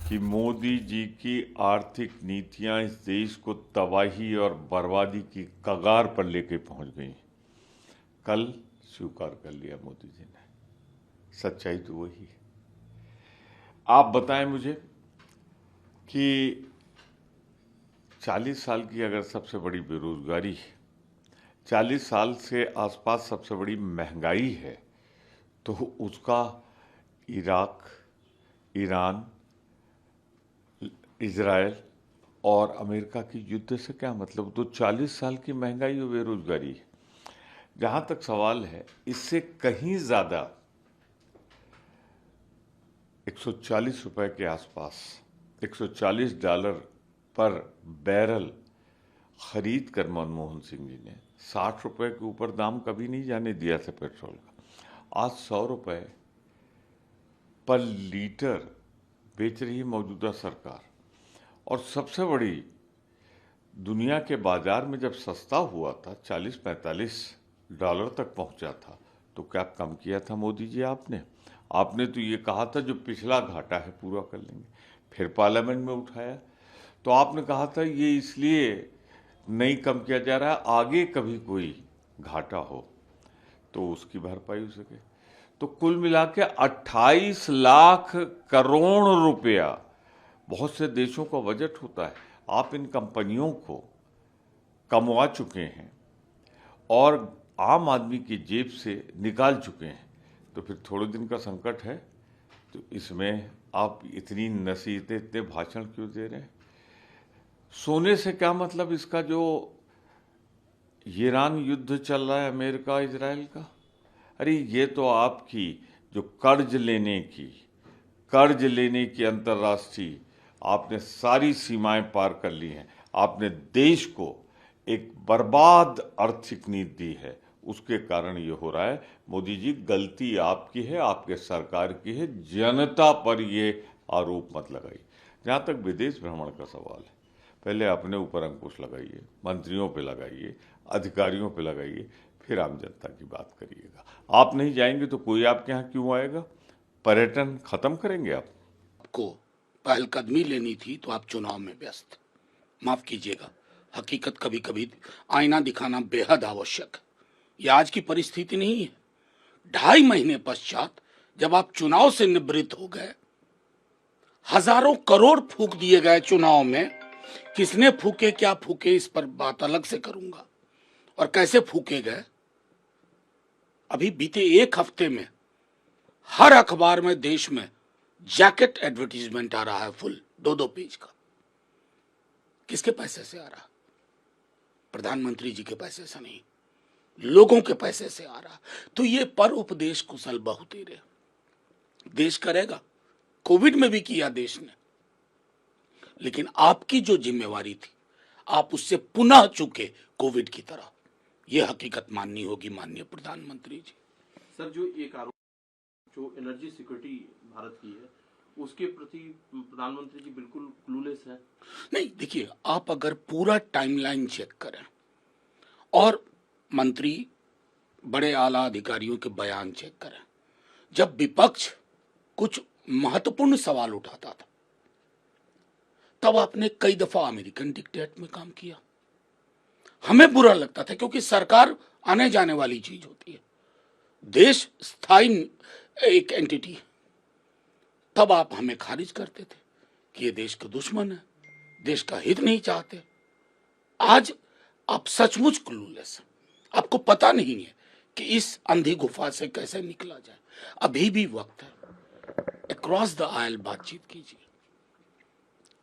कि मोदी जी की आर्थिक नीतियां इस देश को तबाही और बर्बादी की कगार पर लेके पहुंच गई। कल स्वीकार कर लिया मोदी जी ने। सच्चाई तो वही है। आप बताएं मुझे कि 40 साल की अगर सबसे बड़ी बेरोजगारी है, 40 साल से आसपास सबसे बड़ी महंगाई है, तो उसका इराक, ईरान, इजराइल और अमेरिका की युद्ध से क्या मतलब? तो 40 साल की महंगाई और बेरोजगारी है। जहां तक सवाल है, इससे कहीं ज्यादा $140 के आसपास, $140 पर बैरल खरीद कर मनमोहन सिंह जी ने $60 के ऊपर दाम कभी नहीं जाने दिया था पेट्रोल का। आज $100 पर लीटर बेच रही है मौजूदा सरकार। और सबसे बड़ी, दुनिया के बाजार में जब सस्ता हुआ था, $40-45 तक पहुंचा था, तो क्या कम किया था मोदी जी आपने? आपने तो ये कहा था जो पिछला घाटा है पूरा कर लेंगे। फिर पार्लियामेंट में उठाया तो आपने कहा था ये इसलिए नहीं कम किया जा रहा है, आगे कभी कोई घाटा हो तो उसकी भरपाई हो सके। तो कुल मिला के 28 लाख करोड़ रुपया बहुत से देशों का बजट होता है, आप इन कंपनियों को कमवा चुके हैं और आम आदमी की जेब से निकाल चुके हैं। तो फिर थोड़े दिन का संकट है, तो इसमें आप इतनी नसीहतें, इतने भाषण क्यों दे रहे हैं? सोने से क्या मतलब इसका जो ईरान युद्ध चल रहा है अमेरिका इजराइल का? अरे ये तो आपकी जो कर्ज लेने की अंतर्राष्ट्रीय आपने सारी सीमाएं पार कर ली हैं। आपने देश को एक बर्बाद आर्थिक नीति दी है, उसके कारण ये हो रहा है। मोदी जी, गलती आपकी है, आपके सरकार की है, जनता पर ये आरोप मत लगाइए। जहाँ तक विदेश भ्रमण का सवाल है, पहले अपने ऊपर अंकुश लगाइए, मंत्रियों पे लगाइए, अधिकारियों पे लगाइए, फिर आम जनता की बात करिएगा। आप नहीं जाएंगे तो कोई आपके यहाँ क्यों आएगा? पर्यटन खत्म करेंगे आप? को पहलकदमी लेनी थी तो आप चुनाव में व्यस्त। माफ कीजिएगा, हकीकत कभी कभी आईना दिखाना बेहद आवश्यक है। यह आज की परिस्थिति नहीं है। 2.5 महीने पश्चात जब आप चुनाव से निवृत्त हो गए, हजारों करोड़ फूंक दिए गए चुनाव में। किसने फूके, क्या फूके, इस पर बात अलग से करूंगा, और कैसे फूके गए। अभी बीते एक हफ्ते में हर अखबार में देश में जैकेट एडवर्टीजमेंट आ रहा है, फुल 2-2 पेज का। किसके पैसे से आ रहा? प्रधानमंत्री जी के पैसे से नहीं, लोगों के पैसे से आ रहा। तो ये पर उपदेश कुशल बहुतेरे देश करेगा। कोविड में भी किया देश ने, लेकिन आपकी जो जिम्मेवारी थी, आप उससे पुनः चुके कोविड की तरह। यह हकीकत माननी होगी माननीय प्रधानमंत्री जी। सर, जो एक आरोप जो एनर्जी सिक्योरिटी भारत की है, उसके प्रति प्रधानमंत्री जी बिल्कुल क्लूलेस है। नहीं, देखिए, आप अगर पूरा टाइमलाइन चेक करें और मंत्री, बड़े आला अधिकारियों के बयान चेक करें, जब विपक्ष कुछ महत्वपूर्ण सवाल उठाता था, तब आपने कई दफा अमेरिकन डिक्टेट में काम किया। हमें बुरा लगता था, क्योंकि सरकार आने जाने वाली चीज होती है, देश स्थायी एक एंटिटी है। तब आप हमें खारिज करते थे कि ये देश का दुश्मन है, देश का हित नहीं चाहते। आज आप सचमुच क्लूलेस हैं। आपको पता नहीं है कि इस अंधी गुफा से कैसे निकला जाए। अभी भी वक्त है, अक्रॉस द आयल बातचीत कीजिए,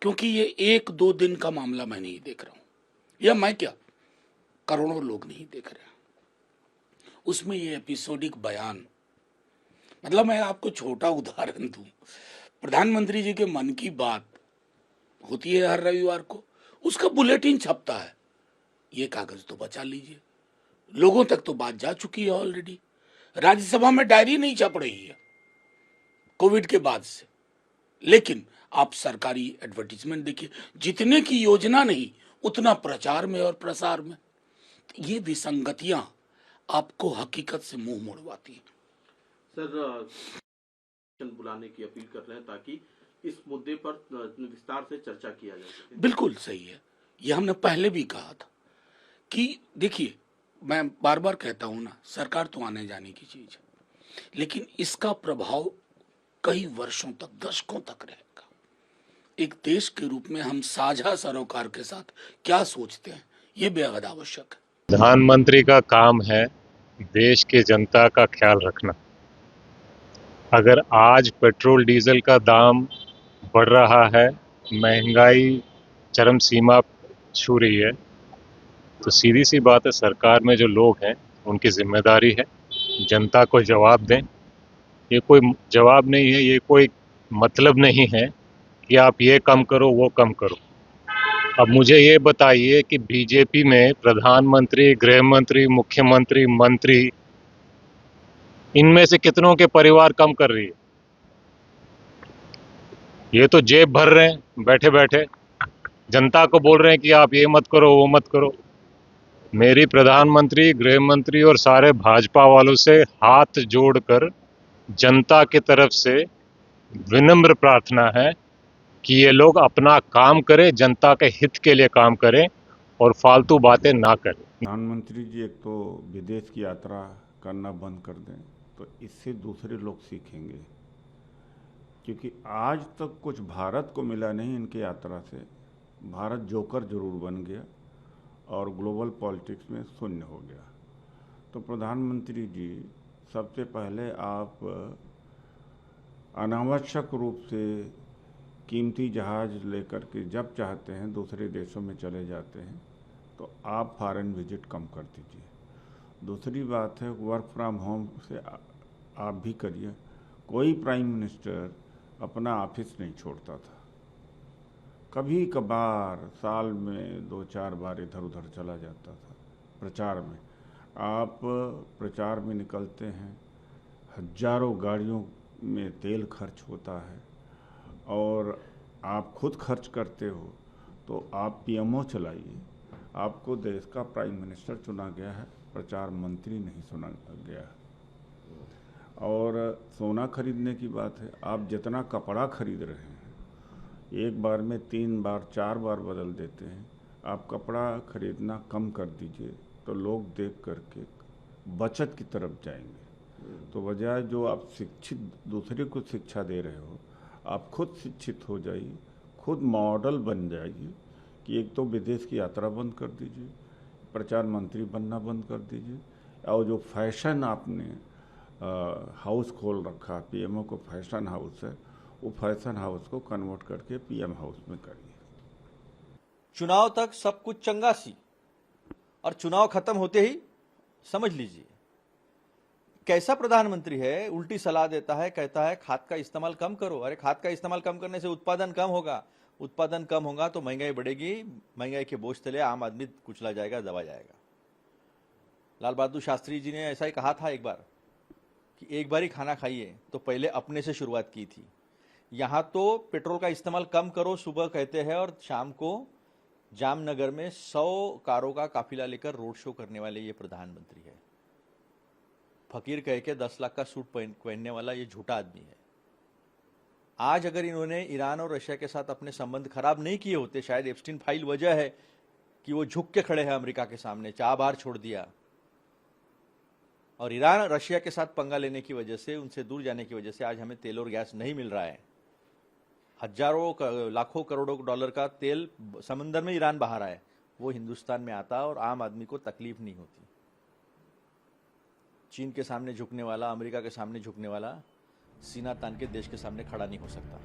क्योंकि ये 1-2 दिन का मामला मैं नहीं देख रहा हूं, या मैं क्या, करोड़ों लोग नहीं देख रहे हैं। उसमें ये एपिसोडिक बयान, मतलब मैं आपको छोटा उदाहरण दूं, प्रधानमंत्री जी के मन की बात होती है हर रविवार को, उसका बुलेटिन छपता है। ये कागज तो बचा लीजिए, लोगों तक तो बात जा चुकी है ऑलरेडी। राज्यसभा में डायरी नहीं छप रही है कोविड के बाद से, लेकिन आप सरकारी एडवर्टीजमेंट देखिए, जितने की योजना नहीं उतना प्रचार में और प्रसार में। ये विसंगतियां आपको हकीकत से मुंह मोड़वाती हैं। सर, बुलाने की अपील कर रहे हैं ताकि इस मुद्दे पर विस्तार से चर्चा किया जा सके। बिल्कुल सही है। ये हमने पहले भी कहा था कि देखिए, मैं बार बार कहता हूं ना, सरकार तो आने जाने की चीज है, लेकिन इसका प्रभाव कई वर्षों तक, दशकों तक रहेगा। एक देश के रूप में हम साझा सरोकार के साथ क्या सोचते हैं, ये बेहद आवश्यक है। प्रधानमंत्री का काम है देश के जनता का ख्याल रखना। अगर आज पेट्रोल डीजल का दाम बढ़ रहा है, महंगाई चरम सीमा छू रही है, तो सीधी सी बात है, सरकार में जो लोग हैं उनकी जिम्मेदारी है जनता को जवाब दें। ये कोई जवाब नहीं है, ये कोई मतलब नहीं है कि आप ये कम करो वो कम करो। अब मुझे ये बताइए कि बीजेपी में प्रधानमंत्री, गृह मंत्री, मुख्यमंत्री, मंत्री, इनमें से कितनों के परिवार कम कर रही है? ये तो जेब भर रहे हैं बैठे बैठे, जनता को बोल रहे हैं कि आप ये मत करो वो मत करो। मेरी प्रधानमंत्री, गृह मंत्री और सारे भाजपा वालों से हाथ जोड़कर जनता की तरफ से विनम्र प्रार्थना है कि ये लोग अपना काम करें, जनता के हित के लिए काम करें और फालतू बातें ना करें। प्रधानमंत्री जी एक तो विदेश की यात्रा करना बंद कर दें, तो इससे दूसरे लोग सीखेंगे, क्योंकि आज तक कुछ भारत को मिला नहीं इनकी यात्रा से। भारत जोकर जरूर बन गया और ग्लोबल पॉलिटिक्स में शून्य हो गया। तो प्रधानमंत्री जी, सबसे पहले आप अनावश्यक रूप से कीमती जहाज लेकर के जब चाहते हैं दूसरे देशों में चले जाते हैं, तो आप फॉरेन विजिट कम कर दीजिए। दूसरी बात है, वर्क फ्रॉम होम से आप भी करिए। कोई प्राइम मिनिस्टर अपना ऑफिस नहीं छोड़ता था। कभी कभार साल में 2-4 बार इधर उधर चला जाता था प्रचार में। आप प्रचार में निकलते हैं, हजारों गाड़ियों में तेल खर्च होता है और आप खुद खर्च करते हो, तो आप पीएमओ चलाइए। आपको देश का प्राइम मिनिस्टर चुना गया है, प्रचार मंत्री नहीं चुना गया है। और सोना खरीदने की बात है, आप जितना कपड़ा खरीद रहे हैं, एक बार में 3 बार 4 बार बदल देते हैं। आप कपड़ा खरीदना कम कर दीजिए, तो लोग देख करके बचत की तरफ जाएंगे। तो बजाय जो आप शिक्षित दूसरे को शिक्षा दे रहे हो, आप खुद शिक्षित हो जाइए, खुद मॉडल बन जाइए कि एक तो विदेश की यात्रा बंद कर दीजिए, प्रचार मंत्री बनना बंद कर दीजिए, और जो फैशन आपने हाउस खोल रखा, पीएमओ को फैशन हाउस है, वो फैशन हाउस को कन्वर्ट करके पीएम हाउस में करिए। चुनाव तक सब कुछ चंगा सी, और चुनाव खत्म होते ही समझ लीजिए कैसा प्रधानमंत्री है। उल्टी सलाह देता है, कहता है खाद का इस्तेमाल कम करो। अरे खाद का इस्तेमाल कम करने से उत्पादन कम होगा, उत्पादन कम होगा तो महंगाई बढ़ेगी, महंगाई के बोझ तले आम आदमी कुचला जाएगा, दबा जाएगा। लाल बहादुर शास्त्री जी ने ऐसा ही कहा था एक बार कि एक बार ही खाना खाइए, तो पहले अपने से शुरुआत की थी। यहां तो पेट्रोल का इस्तेमाल कम करो सुबह कहते हैं, और शाम को जामनगर में 100 कारों का काफिला लेकर रोड शो करने वाले ये प्रधानमंत्री है। फकीर कह के 10 लाख का सूट पहनने वाला ये झूठा आदमी है। आज अगर इन्होंने ईरान और रशिया के साथ अपने संबंध खराब नहीं किए होते, शायद एप्स्टीन फाइल वजह है कि वो झुक के खड़े हैं अमेरिका के सामने, चाह बाहर छोड़ दिया। और ईरान रशिया के साथ पंगा लेने की वजह से, उनसे दूर जाने की वजह से आज हमें तेल और गैस नहीं मिल रहा है। हजारों लाखों करोड़ों डॉलर का तेल समंदर में ईरान बहा रहा है, वो हिंदुस्तान में आता और आम आदमी को तकलीफ नहीं होती। चीन के सामने झुकने वाला, अमेरिका के सामने झुकने वाला सीना तान के देश के सामने खड़ा नहीं हो सकता।